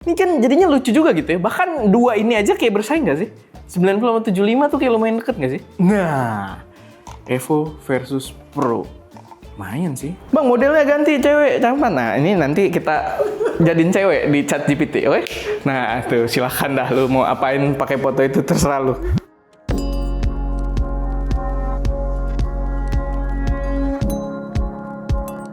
Ini kan jadinya lucu juga gitu ya. Bahkan dua ini aja kayak bersaing nggak sih? 90 sama 75 tuh kayak lumayan deket nggak sih? Nah, Evo versus Pro. Lumayan sih. Bang, modelnya ganti cewek. Cakep. Nah, ini nanti kita jadiin cewek di ChatGPT, oke? Nah, tuh silahkan dah lu mau apain pakai foto itu terserah lu.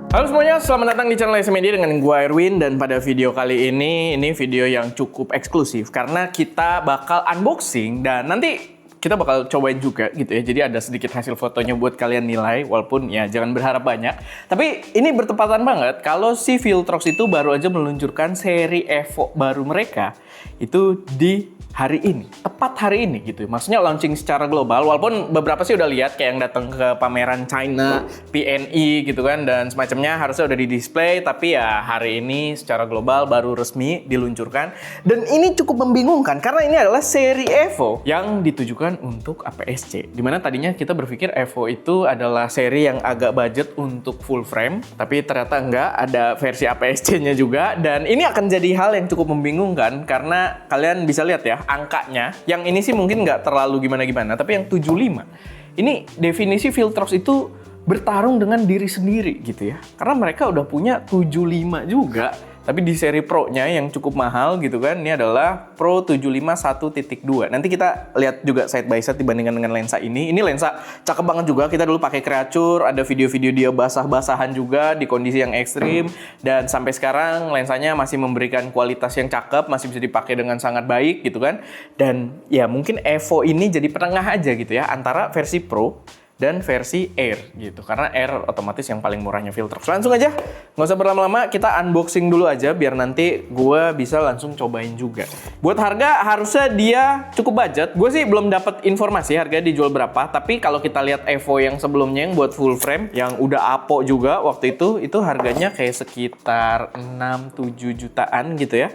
Halo semuanya, selamat datang di channel SM Media dengan gua Erwin, dan pada video kali ini video yang cukup eksklusif karena kita bakal unboxing dan nanti kita bakal cobain juga gitu ya. Jadi ada sedikit hasil fotonya buat kalian nilai, walaupun ya jangan berharap banyak. Tapi ini bertepatan banget kalau si Viltrox itu baru aja meluncurkan seri Evo baru mereka itu di hari ini, tepat hari ini gitu. Maksudnya launching secara global, walaupun beberapa sih udah lihat kayak yang datang ke pameran China, PNI gitu kan, dan semacamnya harusnya udah di display, tapi ya hari ini secara global baru resmi diluncurkan. Dan ini cukup membingungkan karena ini adalah seri Evo yang ditujukan untuk APS-C. Dimana tadinya kita berpikir Evo itu adalah seri yang agak budget untuk full frame, tapi ternyata enggak, ada versi APS-C-nya juga. Dan ini akan jadi hal yang cukup membingungkan karena kalian bisa lihat ya, angkanya, yang ini sih mungkin nggak terlalu gimana-gimana, tapi yang 75, ini definisi Viltrox itu bertarung dengan diri sendiri gitu ya. Karena mereka udah punya 75 juga, tapi di seri Pro-nya yang cukup mahal gitu kan, ini adalah Pro 75 1.2. Nanti kita lihat juga side by side dibandingkan dengan lensa ini. Ini lensa cakep banget juga, kita dulu pakai Creature, ada video-video dia basah-basahan juga di kondisi yang ekstrim, dan sampai sekarang lensanya masih memberikan kualitas yang cakep, masih bisa dipakai dengan sangat baik gitu kan. Dan ya mungkin Evo ini jadi penengah aja gitu ya, antara versi Pro dan versi Air gitu, karena Air otomatis yang paling murahnya Viltrox. Langsung aja, nggak usah berlama-lama, kita unboxing dulu aja biar nanti gue bisa langsung cobain juga. Buat harga, harusnya dia cukup budget. Gue sih belum dapat informasi harga dijual berapa, tapi kalau kita lihat Evo yang sebelumnya yang buat full frame yang udah Apo juga waktu itu harganya kayak sekitar 6-7 jutaan gitu ya.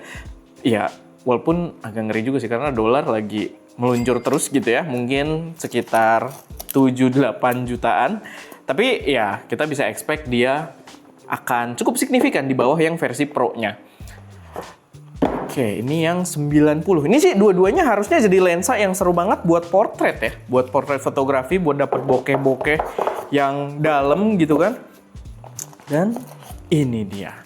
Ya, walaupun agak ngeri juga sih karena dolar lagi meluncur terus gitu ya, mungkin sekitar 7-8 jutaan. Tapi ya kita bisa expect dia akan cukup signifikan di bawah yang versi Pro-nya. Oke, ini yang 90. Ini sih dua-duanya harusnya jadi lensa yang seru banget buat portrait ya, buat portrait fotografi, buat dapet bokeh-bokeh yang dalam gitu kan. Dan ini dia.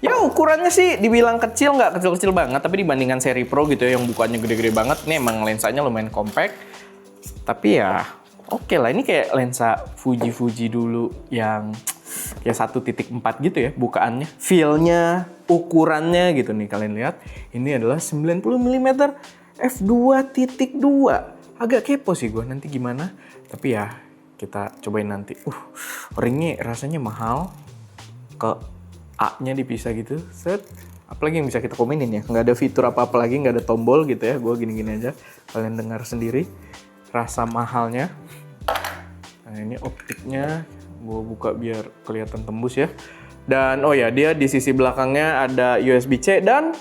Ya ukurannya sih dibilang kecil, nggak kecil-kecil banget, tapi dibandingkan seri Pro gitu ya yang bukannya gede-gede banget, ini emang lensanya lumayan compact. Tapi ya oke lah, ini kayak lensa Fuji dulu yang kayak 1.4 gitu ya bukaannya. Feel-nya, ukurannya gitu nih kalian lihat. Ini adalah 90 mm f2.2. Agak kepo sih gue nanti gimana, tapi ya kita cobain nanti. Ringnya rasanya mahal, ke A-nya dipisah gitu, set. Apalagi yang bisa kita komenin ya, nggak ada fitur apa-apa lagi, nggak ada tombol gitu ya. Gue gini-gini aja, kalian dengar sendiri rasa mahalnya. Nah ini optiknya, gue buka biar kelihatan tembus ya. Dan oh ya, dia di sisi belakangnya ada USB-C dan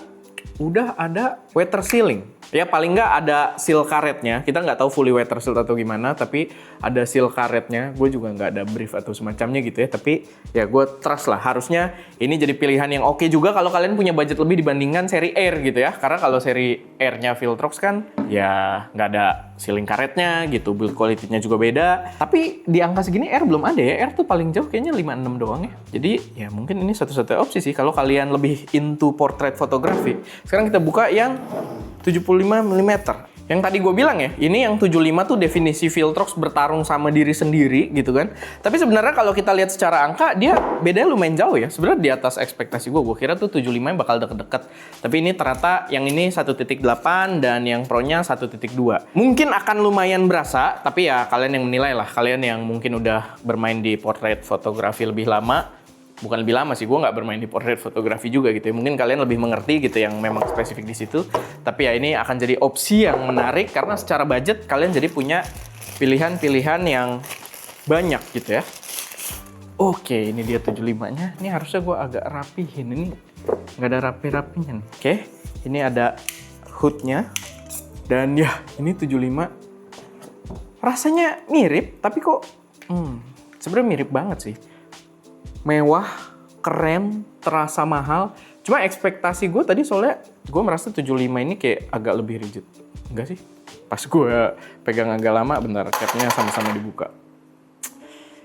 udah ada weather sealing. Ya paling nggak ada seal karetnya. Kita nggak tahu fully weather sealed atau gimana, tapi ada seal karetnya. Gue juga nggak ada brief atau semacamnya gitu ya. Tapi ya gue trust lah. Harusnya ini jadi pilihan yang oke juga kalau kalian punya budget lebih dibandingkan seri Air gitu ya. Karena kalau seri Air-nya Viltrox kan ya nggak ada sealing karetnya gitu. Build quality-nya juga beda. Tapi di angka segini Air belum ada ya. Air tuh paling jauh kayaknya 56 doang ya. Jadi ya mungkin ini satu-satunya opsi sih kalau kalian lebih into portrait photography. Sekarang kita buka yang 75 mm. Yang tadi gue bilang ya, ini yang 75 tuh definisi Viltrox bertarung sama diri sendiri gitu kan. Tapi sebenarnya kalau kita lihat secara angka, dia bedanya lumayan jauh ya. Sebenarnya di atas ekspektasi gue. Gue kira tuh 75 bakal deket-deket. Tapi ini ternyata yang ini 1.8 dan yang Pro-nya 1.2. Mungkin akan lumayan berasa, tapi ya kalian yang menilai lah. Kalian yang mungkin udah bermain di portrait fotografi lebih lama. Bukan lebih lama sih, gue nggak bermain di portrait fotografi juga gitu ya. Mungkin kalian lebih mengerti gitu yang memang spesifik di situ. Tapi ya ini akan jadi opsi yang menarik karena secara budget kalian jadi punya pilihan-pilihan yang banyak gitu ya. Oke, ini dia 75-nya. Ini harusnya gue agak rapihin. Ini nggak ada rapi-rapinya nih. Oke, ini ada hood-nya. Dan ya, ini 75. Rasanya mirip, tapi kok sebenarnya mirip banget sih. Mewah, keren, terasa mahal, Cuma ekspektasi gue tadi soalnya gue merasa 75 ini kayak agak lebih rigid. Enggak sih? Pas gue pegang agak lama, bentar, capnya sama-sama dibuka.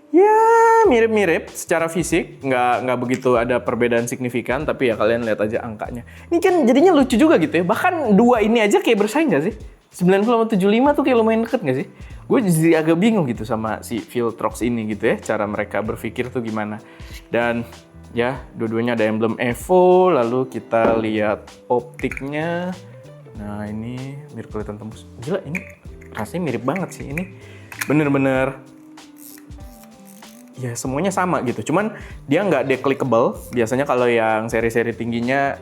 Ya, mirip-mirip secara fisik, nggak begitu ada perbedaan signifikan, tapi ya kalian lihat aja angkanya. Ini kan jadinya lucu juga gitu ya, bahkan dua ini aja kayak bersaing nggak sih? 90 sama 75 tuh kayak lumayan deket nggak sih? Gue jadi agak bingung gitu sama si Viltrox ini gitu ya, cara mereka berpikir tuh gimana. Dan ya, dua-duanya ada emblem Evo, lalu kita lihat optiknya. Nah ini mirip kelihatan tembus. Gila, ini rasanya mirip banget sih, ini bener-bener ya semuanya sama gitu, cuman dia nggak declickable. Biasanya kalau yang seri-seri tingginya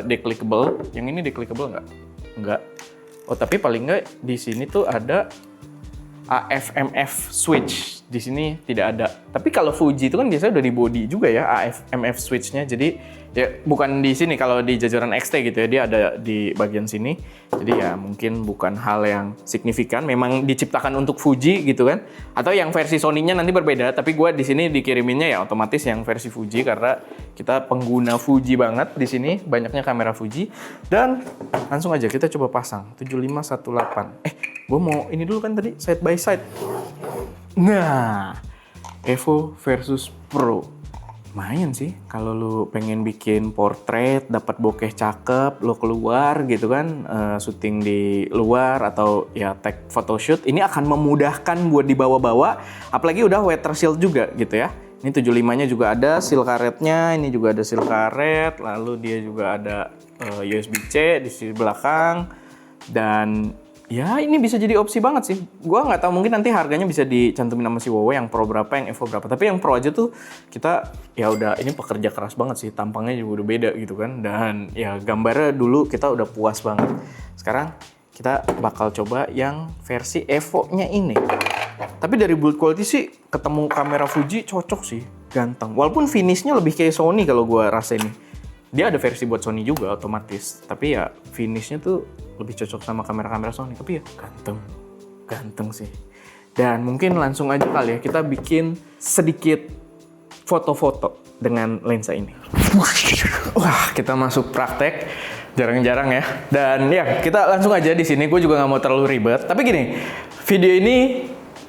declickable, yang ini declickable nggak. Oh tapi paling nggak di sini tuh ada AF/MF switch, di sini tidak ada. Tapi kalau Fuji itu kan biasanya udah di body juga ya AF/MF switch-nya, jadi ya bukan di sini. Kalau di jajaran XT gitu ya, dia ada di bagian sini. Jadi ya mungkin bukan hal yang signifikan. Memang diciptakan untuk Fuji gitu kan. Atau yang versi Sony-nya nanti berbeda. Tapi gue di sini dikiriminnya ya otomatis yang versi Fuji karena kita pengguna Fuji banget di sini. Banyaknya kamera Fuji. Dan langsung aja kita coba pasang 7518. Gue mau ini dulu kan tadi side by side. Nah, Evo versus Pro. Lumayan sih, kalau lu pengen bikin portrait, dapat bokeh cakep, lu keluar gitu kan, syuting di luar atau ya tag photoshoot, ini akan memudahkan buat dibawa-bawa, apalagi udah weather seal juga gitu ya. Ini 75-nya juga ada seal karetnya, ini juga ada seal karet, lalu dia juga ada USB-C di sisi belakang, dan ya ini bisa jadi opsi banget sih. Gua nggak tahu, mungkin nanti harganya bisa dicantumin sama si Wowo yang Pro berapa, yang Evo berapa. Tapi yang Pro aja tuh kita ya udah, ini pekerja keras banget sih. Tampangnya juga udah beda gitu kan. Dan ya gambarnya dulu kita udah puas banget. Sekarang kita bakal coba yang versi Evo-nya ini. Tapi dari build quality sih ketemu kamera Fuji cocok sih, ganteng. Walaupun finishnya lebih kayak Sony kalau gua rasa ini. Dia ada versi buat Sony juga otomatis, tapi ya finishnya tuh lebih cocok sama kamera-kamera Sony. Tapi ya ganteng sih. Dan mungkin langsung aja kali ya kita bikin sedikit foto-foto dengan lensa ini. Wah, kita masuk praktek, jarang-jarang ya. Dan ya kita langsung aja di sini. Gue juga nggak mau terlalu ribet. Tapi gini, video ini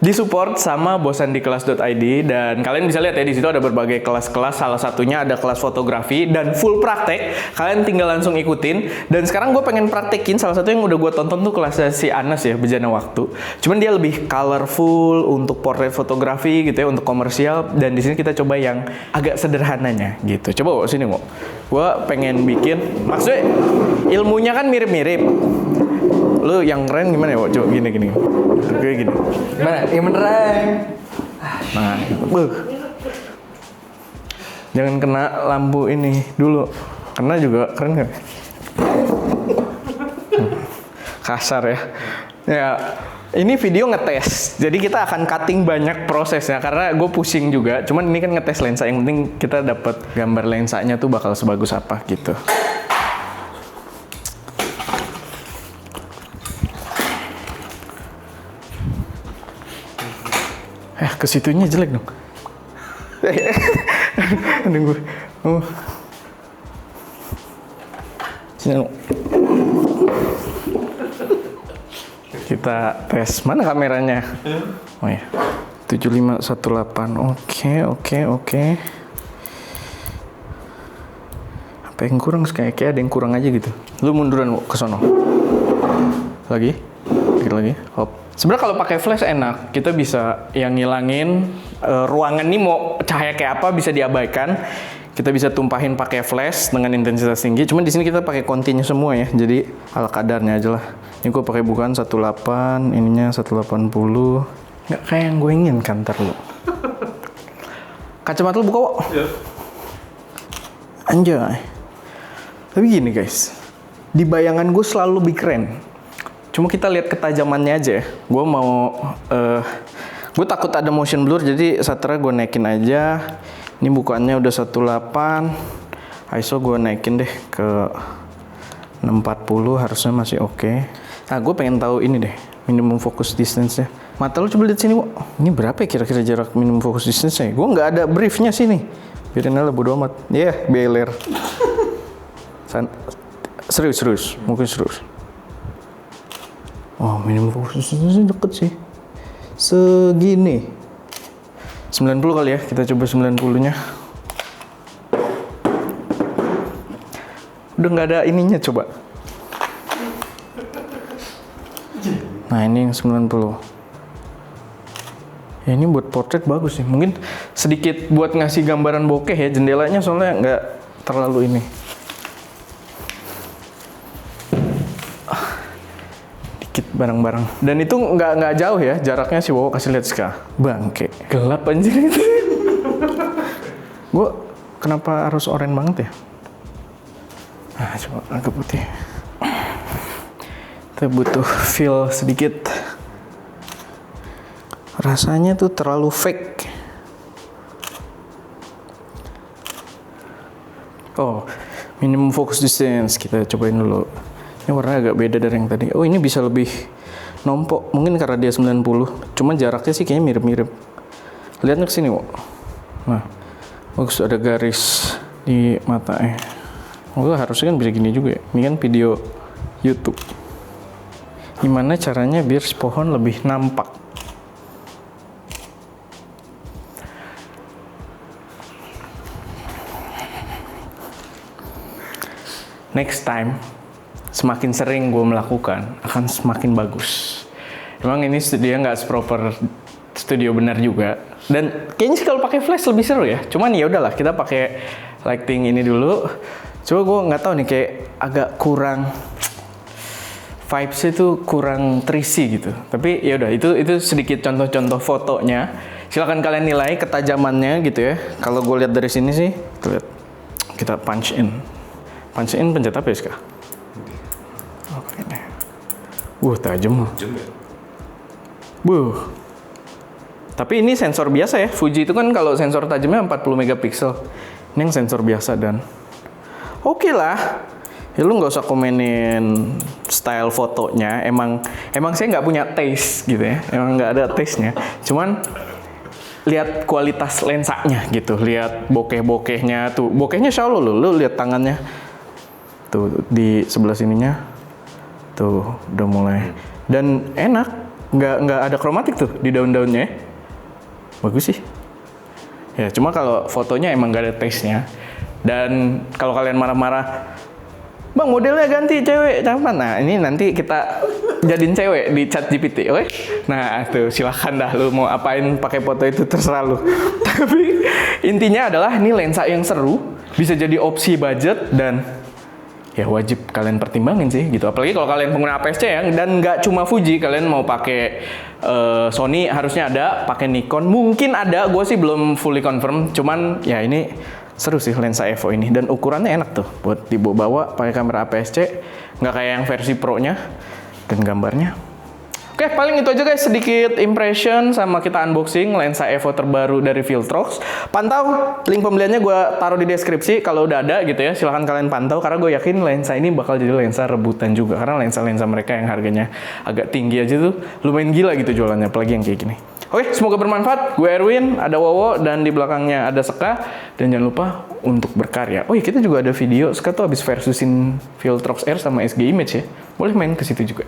disupport sama bosandikelas.id, dan kalian bisa lihat ya di situ ada berbagai kelas-kelas. Salah satunya ada kelas fotografi dan full praktek. Kalian tinggal langsung ikutin. Dan sekarang gue pengen praktekin salah satu yang udah gue tonton tuh kelasnya si Anas ya, Bejana Waktu. Cuman dia lebih colorful untuk portrait fotografi gitu ya, untuk komersial. Dan di sini kita coba yang agak sederhananya gitu. Coba sini mau. Gue pengen bikin, maksudnya ilmunya kan mirip-mirip. Lu yang keren gimana ya, Wak? Coba gini. Kayak gini. Gimana? Yang beneran. Nah, jangan kena lampu ini dulu. Kena juga keren kan? Kasar ya. Ya, ini video ngetes. Jadi kita akan cutting banyak prosesnya karena gue pusing juga. Cuman ini kan ngetes lensa. Yang penting kita dapat gambar lensanya tuh bakal sebagus apa gitu. Kesitunya jelek dong. Aduh gue. Sini. Kita tes. Mana kameranya? Oh ya. 7518. Oke. Apa yang kurang? Kayak ada yang kurang aja gitu. Lu munduran ke sono. Lagi. Hop. Sebenarnya kalau pakai flash enak, kita bisa yang ngilangin ruangan ini mau cahaya kayak apa bisa diabaikan. Kita bisa tumpahin pakai flash dengan intensitas tinggi. Cuman di sini kita pakai continue semua ya, jadi ala kadarnya aja lah. Ini gue pakai bukan 18, ininya 180. Nggak kayak yang gue inginkan ntar lu. Kacamata lu buka, Wak? Iya. Anjay. Tapi gini guys, di bayangan gue selalu lebih keren. Cuma kita lihat ketajamannya aja ya. Gue mau, gue takut ada motion blur, jadi shutternya gue naikin aja. Ini bukaannya udah 18, ISO gue naikin deh ke 640, harusnya masih oke. Nah gue pengen tahu ini deh, minimum focus distance-nya. Mata lu coba lihat sini, Wak. Ini berapa ya kira-kira jarak minimum focus distance-nya? Gue nggak ada briefnya sini. Biarin aja bodo amat. Iya, beler. Serius, mungkin serius. Oh, minimum fokusnya deket sih. Segini. 90 kali ya, kita coba 90-nya. Udah nggak ada ininya, coba. Nah, ini yang 90. Ya, ini buat portrait bagus sih. Mungkin sedikit buat ngasih gambaran bokeh ya, jendelanya soalnya nggak terlalu ini. Dikit barang-barang. Dan itu nggak jauh ya, jaraknya si Wowo kasih lihat Ska. Bangke. Gelap anjir itu. Gue kenapa harus oranye banget ya? Nah, coba agak putih. Kita butuh feel sedikit. Rasanya tuh terlalu fake. Oh, minimum focus distance. Kita cobain dulu. Ini warnanya agak beda dari yang tadi. Oh, ini bisa lebih nompok. Mungkin karena dia 90. Cuma jaraknya sih kayaknya mirip-mirip. Lihatnya ke sini, Wo. Nah, bagus ada garis di matanya. Oh, harusnya kan bisa gini juga ya. Ini kan video YouTube. Gimana caranya biar si pohon lebih nampak? Next time, semakin sering gue melakukan, akan semakin bagus. Emang ini studio nggak seproper studio benar juga. Dan kayaknya sih kalau pakai flash lebih seru ya. Cuman ya udahlah, kita pakai lighting ini dulu. Coba gue nggak tahu nih, kayak agak kurang vibes itu kurang 3C gitu. Tapi ya udah, itu sedikit contoh-contoh fotonya. Silakan kalian nilai ketajamannya gitu ya. Kalau gue lihat dari sini sih, kita punch in. Punch in pencet apa ya, Ska? Oke nih. Tajam. Tapi ini sensor biasa ya. Fuji itu kan kalau sensor tajamnya 40 megapiksel. Ini yang sensor biasa dan oke lah. Ya lu nggak usah komenin style fotonya. Emang saya nggak punya taste gitu ya. Emang nggak ada taste-nya. Cuman lihat kualitas lensanya gitu. Lihat bokeh-bokehnya tuh. Bokehnya shallow lu lihat tangannya. Tuh di sebelah sininya. Tuh udah mulai. Dan enak. Nggak ada kromatik tuh di daun-daunnya. Bagus sih. Ya cuma kalau fotonya emang nggak ada taste-nya. Dan kalau kalian marah-marah, Bang, modelnya ganti cewek, cakep. Nah, ini nanti kita jadiin cewek di ChatGPT, oke? Nah, tuh silakan dah lu mau apain pakai foto itu terserah lu. Tapi intinya adalah ini lensa yang seru, bisa jadi opsi budget dan ya wajib kalian pertimbangin sih gitu. Apalagi kalau kalian pengguna APS-C ya, dan nggak cuma Fuji, kalian mau pakai Sony harusnya ada, pakai Nikon mungkin ada, gue sih belum fully confirm. Cuman ya ini seru sih lensa EVO ini dan ukurannya enak tuh buat dibawa pakai kamera APS-C, nggak kayak yang versi Pro-nya dan gambarnya. Oke, paling itu aja guys, sedikit impression sama kita unboxing lensa EVO terbaru dari Viltrox. Pantau link pembeliannya gue taruh di deskripsi kalau udah ada gitu ya. Silahkan kalian pantau karena gue yakin lensa ini bakal jadi lensa rebutan juga karena lensa-lensa mereka yang harganya agak tinggi aja tuh lumayan gila gitu jualannya, apalagi yang kayak gini. Oke, semoga bermanfaat. Gue Erwin, ada Wowo, dan di belakangnya ada Ska. Dan jangan lupa untuk berkarya. Oh iya, kita juga ada video. Ska tuh habis versusin Viltrox R sama SG Image ya. Boleh main ke situ juga.